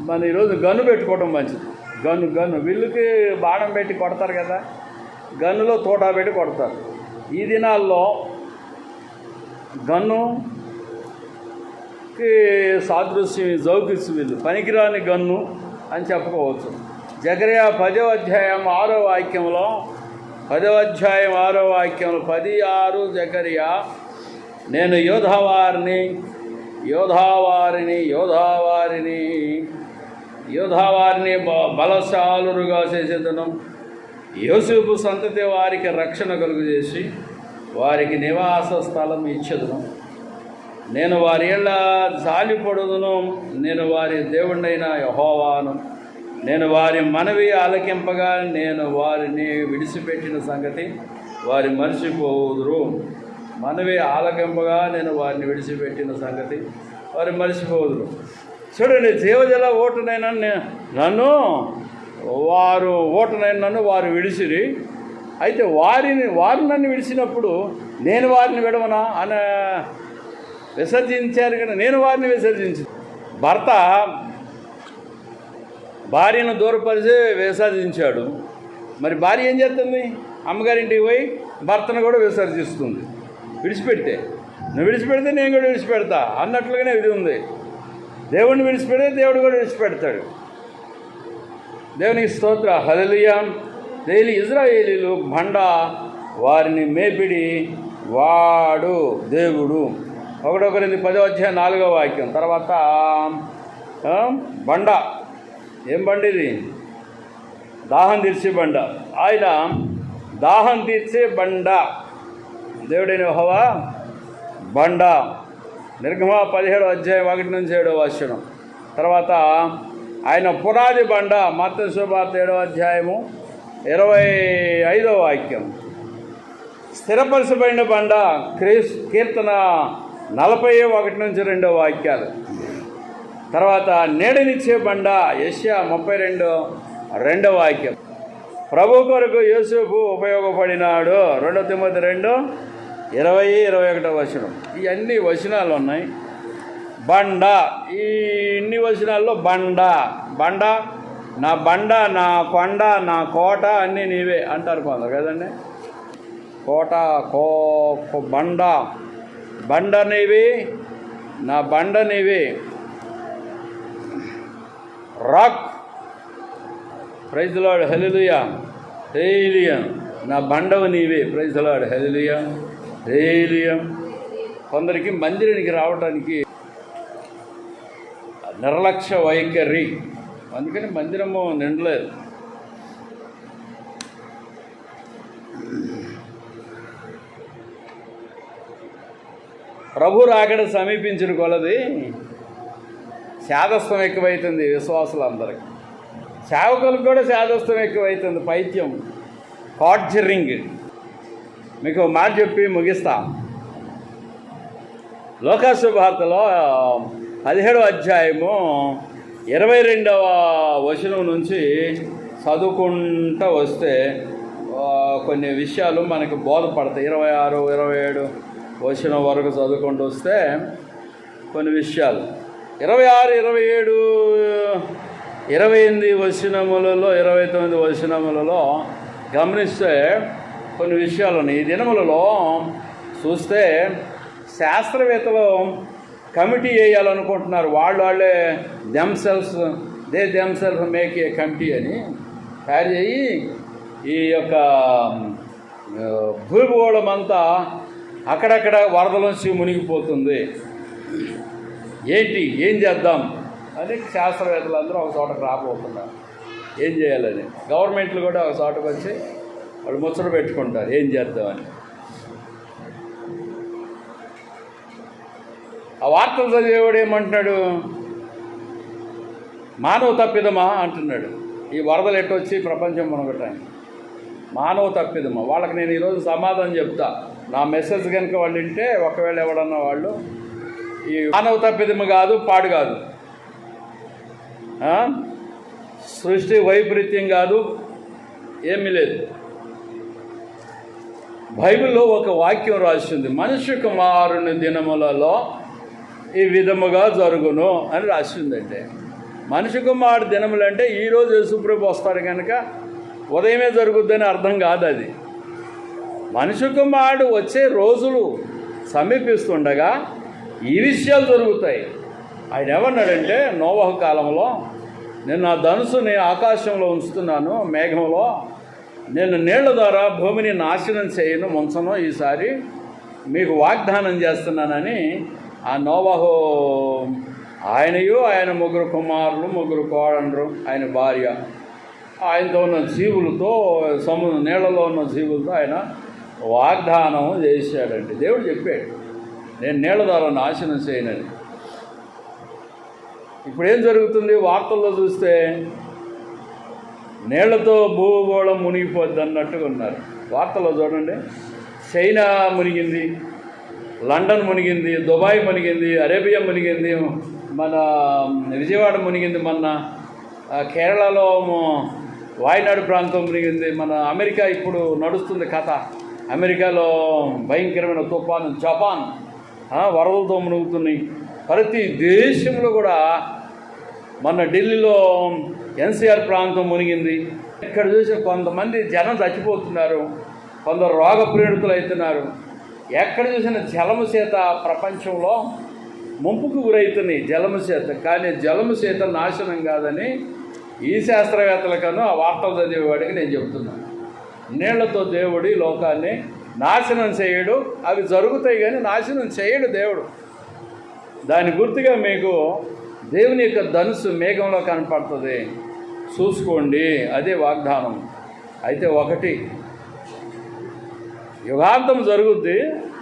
మన ఈరోజు గన్ను పెట్టుకోవడం మంచిది. గన్ను విల్లుకి బాణం పెట్టి కొడతారు కదా, గన్నులో తోటా పెట్టి కొడతారు. ఈ దినాల్లో గన్నుకి సాదృశ్యం జౌకిచ్చు విల్లు, పనికిరాని గన్ను అని చెప్పుకోవచ్చు. జకర్యా 10వ అధ్యాయం 6వ వాక్యంలో 10వ అధ్యాయం 6వ వాక్యంలో 10:6 జకర్యా, నేను యోధావారిని బలశాలురుగా చేసేదను. యోసేపు సంతతి వారికి రక్షణ కలుగజేసి వారికి నివాస స్థలం ఇచ్చేదను. నేను వారి ఏళ్ళ జాలిపడుదును. నేను వారి దేవుడైన యెహోవాను. నేను వారి మనవి ఆలకింపగా నేను వారిని విడిచిపెట్టిన సంగతి వారి మర్చిపోదురు. మనవి ఆలకింపగా నేను వారిని విడిచిపెట్టిన సంగతి వారు మర్చిపోదురు. చూడండి, జీవజల ఓటునైనా నన్ను వారు విడిచిరి. అయితే వారు నన్ను విడిచినప్పుడు నేను వారిని విడవనా అని విసర్జించారు కదా. నేను వారిని విసర్జించి, భర్త భార్యను దూరపరిచి విసర్జించాడు. మరి భార్య ఏం చేస్తుంది? అమ్మగారింటికి పోయి భర్తను కూడా విసర్జిస్తుంది. నువ్వు విడిచిపెడితే నేను కూడా విడిచిపెడతా అన్నట్లుగానే ఇది ఉంది. దేవుడిని విడిచిపెడితే దేవుడు కూడా విడిచిపెడతాడు. దేవునికి స్తోత్ర, హల్లెలూయా. ఇజ్రాయేలీలు బండ వారిని మేపిడి వాడు దేవుడు. 1 కొరింథీ 10:4 తర్వాత బండ, ఏం బండ ఇది? దాహం తీర్చే బండ. ఆయన దాహం తీర్చే బండ, దేవుడైన యెహోవా బండ. నిర్గమ 17:1-7. తర్వాత ఆయన పునాది బండ, మత్తయి సువార్త 7:25. స్థిరపరచబడిన బండ, కీర్తన 41-2. తర్వాత నీడనిచ్చే బండ, యెషయా 32:2. ప్రభు కొరకు యోసేపు ఉపయోగపడినాడు, 2 తిమోతి 2:20-21. ఇవన్నీ వచనాలు ఉన్నాయి. బండ, ఈ ఇన్ని వచనాల్లో బండ నా బండ, నా కొండ, నా కోట అన్నీ నీవే అంటారు కొందరు కదండి. కోట, బండ నీవి, నా బండ నీవి. Rock, praise the Lord, hallelujah, హల్లెలూయా. నా బండవు నీవే, ప్రైజ్ ది లార్డ్, హల్లెలూయా, హల్లెలూయా. కొందరికి మందిరానికి రావడానికి నిర్లక్ష్య వైఖరి, అందుకని మందిరము నిండలేదు. ప్రభు రాకడ సమీపించిన కొలది శాదస్తం ఎక్కువైతుంది విశ్వాసులందరికీ. సేవకులకు కూడా శాదస్తం ఎక్కువైతుంది, పైత్యం, కాడ్జరింగ్. మీకు మాట చెప్పి ముగిస్తా. లోకాసు వార్తలో 17:22 నుంచి చదువుకుంటూ వస్తే కొన్ని విషయాలు మనకు బోధపడతాయి. 26, 27 వరకు చదువుకుంటూ వస్తే కొన్ని విషయాలు 26, 27, 28 వచనములలో 29 వచనములలో గమనిస్తే కొన్ని విషయాలు ఉన్నాయి. ఈ దినములలో చూస్తే శాస్త్రవేత్తలు కమిటీ వేయాలనుకుంటున్నారు. వాళ్ళే దెమ్సెల్ఫ్ మేక్ ఏ కమిటీ అని తయారు చేయి ఈ యొక్క భూగోళం అంతా అక్కడక్కడ వరదలోంచి మునిగిపోతుంది, ఏం చేద్దాం అని శాస్త్రవేత్తలు అందరూ ఒక చోటకు రాబోతున్నారు. ఏం చేయాలని గవర్నమెంట్లు కూడా ఒక చోటకు వచ్చి వాళ్ళు ముచ్చట పెట్టుకుంటారు, ఏం చేద్దామని. ఆ వార్తలు చదివేవాడు ఏమంటున్నాడు? మానవ తప్పిదమా అంటున్నాడు. ఈ వరదలు ఎట్టొచ్చి ప్రపంచం మునగటానికి మానవ తప్పిదమా? వాళ్ళకి నేను ఈరోజు సమాధానం చెప్తా. నా మెసేజ్ కనుక వాళ్ళు వింటే, ఒకవేళ ఎవడన్నా వాళ్ళు ఈ మానవ తప్పిదము కాదు, పాడు కాదు, సృష్టి వైపరీత్యం కాదు, ఏమీ లేదు. బైబిల్లో ఒక వాక్యం రాసింది, మనుష్య కుమారుని దినములలో ఈ విధముగా జరుగును అని రాసిందంటే, మనిషి కుమారుడు దినములు అంటే ఈరోజు యేసుప్రభు వస్తారు కనుక ఉదయమే జరుగుద్దని అర్థం కాదు. అది మనిషి కుమారుడు వచ్చే రోజులు సమీపిస్తుండగా ఈ విషయాలు జరుగుతాయి. ఆయన ఏమన్నాడంటే, నోవహు కాలంలో నేను నా ధనుసుని ఆకాశంలో ఉంచుతున్నాను, మేఘంలో నేను నీళ్ల ద్వారా భూమిని నాశనం చేయను, ముంచను, ఈసారి మీకు వాగ్దానం చేస్తున్నానని ఆ నోవహు ఆయనయు ఆయన 3 కుమారులు 3 కోడళ్ళు ఆయన భార్య ఆయనతో ఉన్న జీవులతో నీళ్లలో ఉన్న జీవులతో ఆయన వాగ్దానం చేశాడండి. దేవుడు చెప్పాడు, నేను నీళ్ల ద్వారా నాశనం చేయనని. ఇప్పుడు ఏం జరుగుతుంది? వార్తల్లో చూస్తే నీళ్లతో భూగోళం మునిగిపోద్ది అన్నట్టుగా ఉన్నారు. వార్తల్లో చూడండి, చైనా మునిగింది, లండన్ మునిగింది, దుబాయ్ మునిగింది, అరేబియా మునిగింది, మన విజయవాడ మునిగింది, మన కేరళలో వాయనాడు ప్రాంతం మునిగింది, మన అమెరికా ఇప్పుడు నడుస్తుంది కథ. అమెరికాలో భయంకరమైన తుఫాను, జపాన్ వరదలతో మునుగుతున్నాయి. ప్రతి దేశంలో కూడా, మన ఢిల్లీలో ఎన్సీఆర్ ప్రాంతం మునిగింది. ఇక్కడ చూసి కొంతమంది జనం చచ్చిపోతున్నారు, కొందరు రోగపీడితులు అవుతున్నారు. ఎక్కడ చూసిన జలము చేత ప్రపంచంలో ముంపుకు గురవుతున్నాయి, జలము చేత. కానీ జలము చేత నాశనం కాదని ఈ శాస్త్రవేత్తలకన్నా ఆ వార్తలు చదివేవాడికి నేను చెప్తున్నాను. నీళ్లతో దేవుడు ఈ లోకాన్ని నాశనం చేయడు. అవి జరుగుతాయి కానీ నాశనం చేయడు దేవుడు. దాని గుర్తుగా మీకు దేవుని యొక్క ధనుసు మేఘంలో కనపడుతుంది, చూసుకోండి. అదే వాగ్దానం. అయితే ఒకటి, యుగాంతం జరుగుద్ది.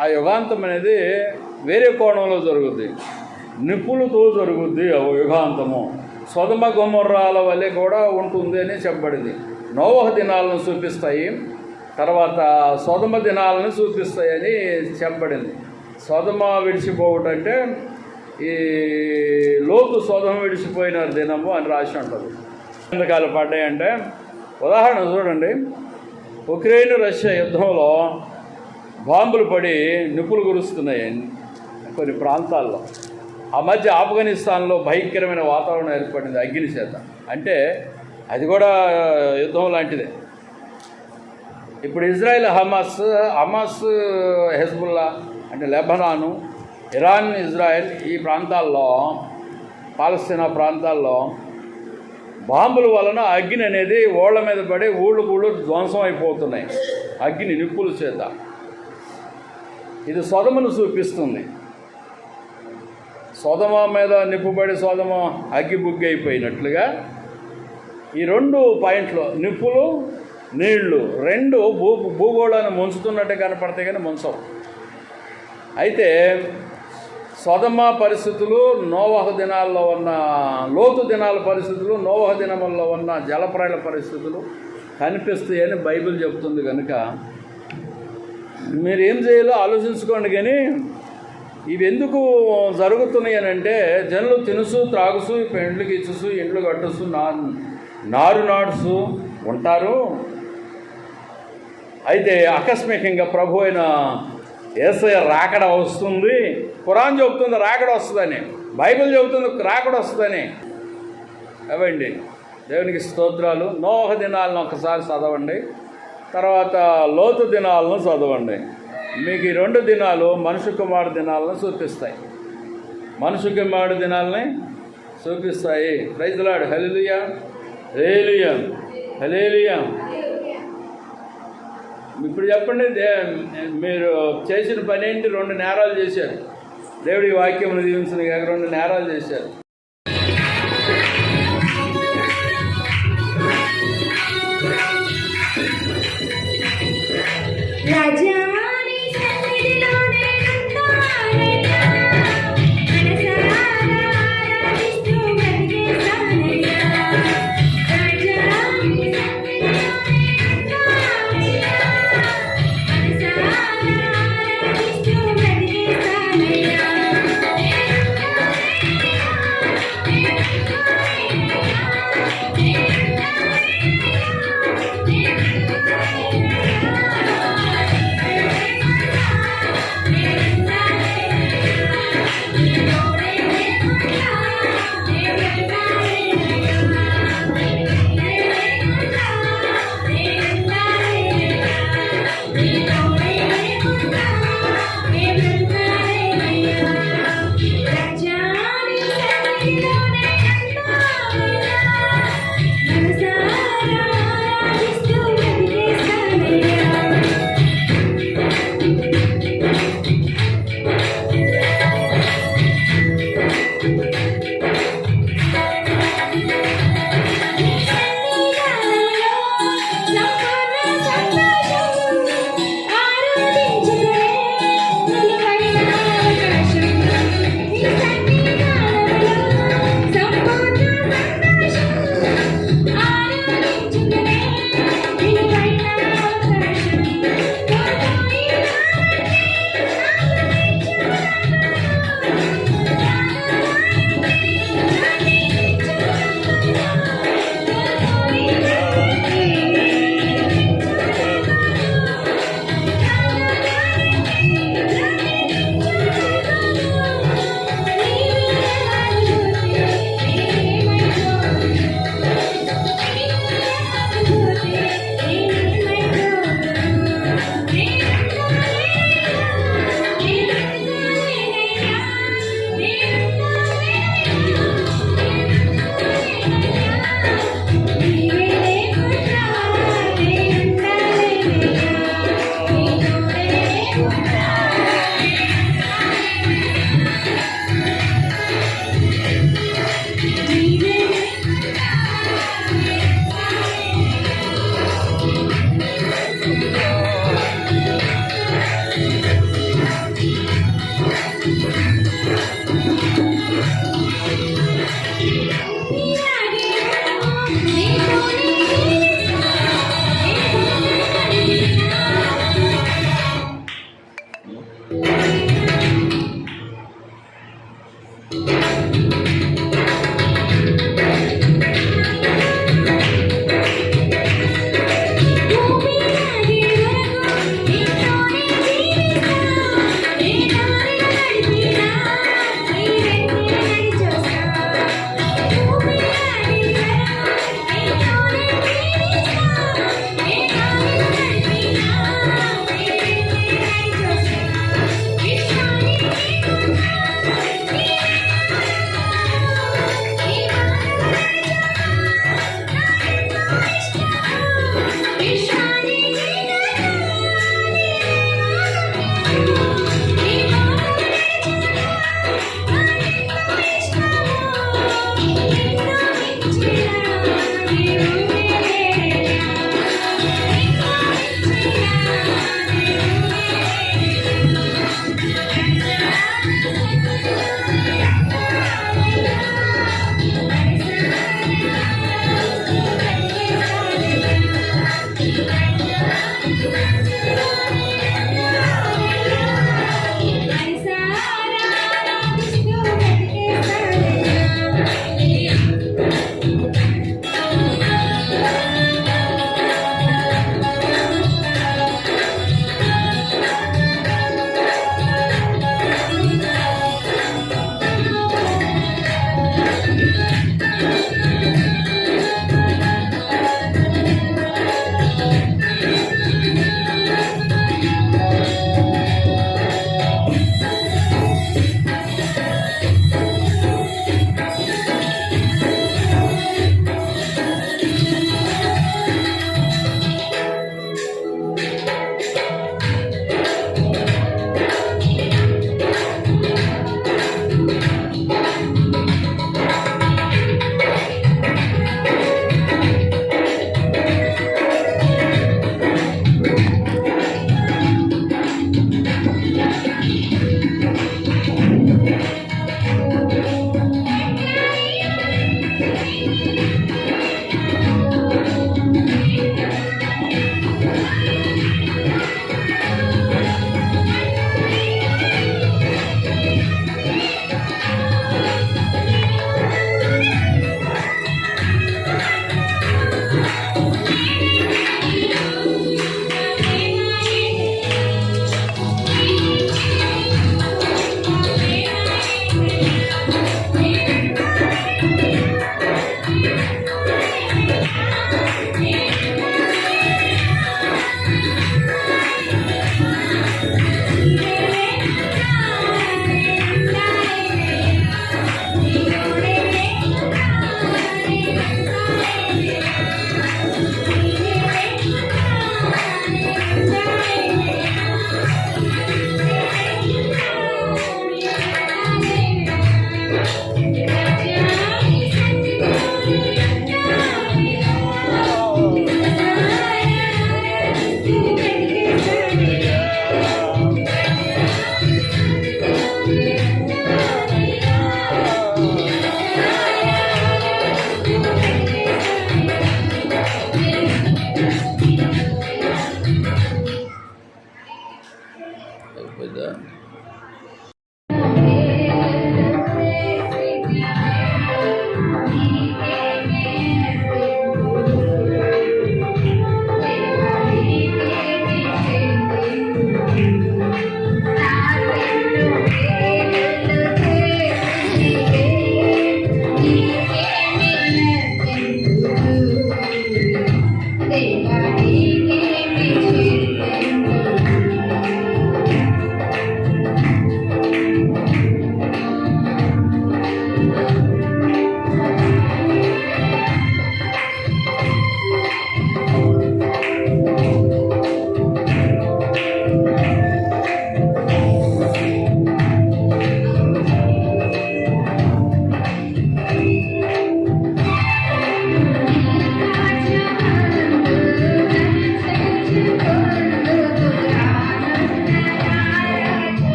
ఆ యుగాంతం అనేది వేరే కోణంలో జరుగుద్ది, నిప్పులతో జరుగుద్ది. ఆ యుగాంతము సొదమ గొమొర్రాల వల్లే కూడా ఉంటుంది అని చెప్పబడింది. నోవహు దినాలను చూపిస్తాయి, తర్వాత సొదమ దినాలను చూపిస్తాయని చెప్పబడింది. సొదమ విడిచిపోవటంటే ఈ లోతు సొదమ విడిచిపోయిన దినము అని రాసి ఉంటుంది. ఎందుకాలు పడ్డాయంటే ఉదాహరణ చూడండి, ఉక్రెయిన్ రష్యా యుద్ధంలో బాంబులు పడి నిప్పులు కురుస్తున్నాయి కొన్ని ప్రాంతాల్లో. ఆ మధ్య ఆఫ్ఘనిస్తాన్లో భయంకరమైన వాతావరణం ఏర్పడింది అగ్ని చేత. అంటే అది కూడా యుద్ధం లాంటిదే. ఇప్పుడు ఇజ్రాయెల్ హమాస్ హెజ్బుల్లా అంటే లెబనాను, ఇరాన్, ఇజ్రాయెల్ ఈ ప్రాంతాల్లో, పాలస్తీనా ప్రాంతాల్లో బాంబుల వలన అగ్ని అనేది ఓళ్ళ మీద పడి ఊళ్ళు ధ్వంసం అయిపోతున్నాయి అగ్ని నిప్పుల చేత. ఇది సొదమను చూపిస్తుంది. సొదమ మీద నిప్పుబడి సొదమ అగ్గి బుగ్గి అయిపోయినట్లుగా ఈ రెండు పాయింట్లు, నిప్పులు నీళ్లు, రెండు భూగోళాన్ని ముంచుతున్నట్టే కనపడతాయి కానీ ముంచవు. అయితే సొదమ పరిస్థితులు, నోవహు దినాల్లో ఉన్న లోతు దినాల పరిస్థితులు, నోవహు దినముల్లో ఉన్న జలప్రాయుల పరిస్థితులు కనిపిస్తాయని బైబిల్ చెబుతుంది. కనుక మీరు ఏం చేయాలో ఆలోచించుకోండి. కానీ ఇవి ఎందుకు జరుగుతున్నాయి అని అంటే, జనులు తినుసు త్రాగుసు, పెండ్లకి ఇచ్చుసు, ఇండ్లు కట్టుసు, నారు నాడుసు ఉంటారు. అయితే ఆకస్మికంగా ప్రభు అయిన యేసయ్య రాకడ వస్తుంది. ఖురాన్ చెబుతుంది రాకడ వస్తుందని, బైబిల్ చెబుతుంది రాకడ వస్తుందని. అవండి దేవునికి స్తోత్రాలు. నోవహు దినాలను ఒకసారి చదవండి, తర్వాత లోతు దినాలను చదవండి. మీకు ఈ రెండు దినాలు మనుష్య కుమారుడు దినాలను చూపిస్తాయి. మనుష్య కుమారుడు దినాలని చూపిస్తాయి. Praise the Lord. Hallelujah, hallelujah, hallelujah. ఇప్పుడు చెప్పండి, మీరు చేసిన పని ఏంటి? 2 నేరాలు చేశారు. దేవుడి వాక్యమును దీవించిన కాక 2 నేరాలు చేశారు.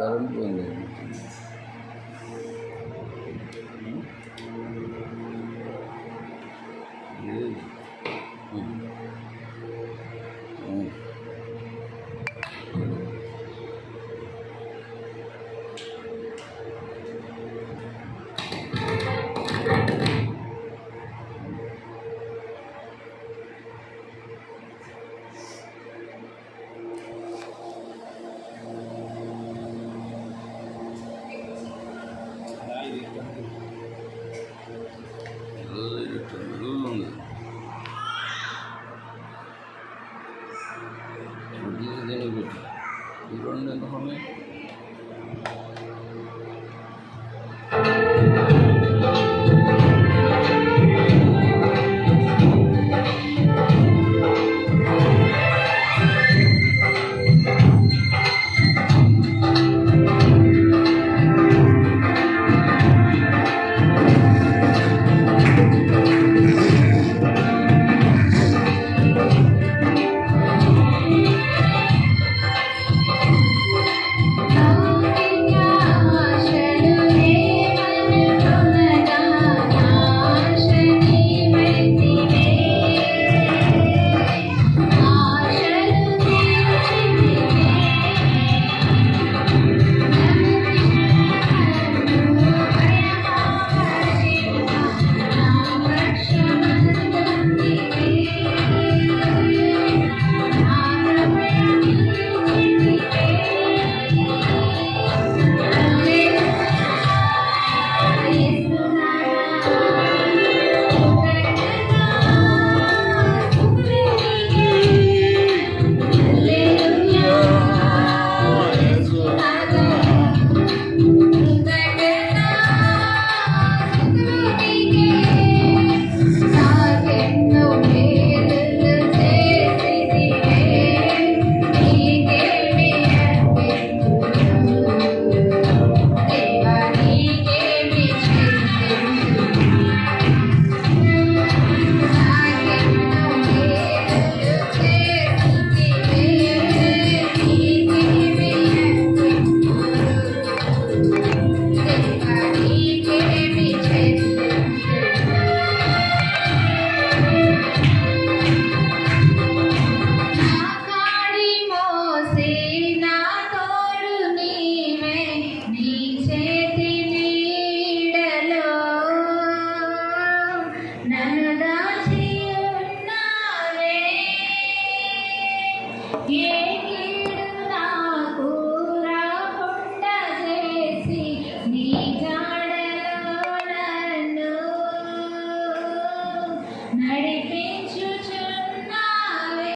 కరెంట్ ఉంది. ఉంది. దీనికి పెట్టి ఈ రెండు ఎంత ఉన్నాయి.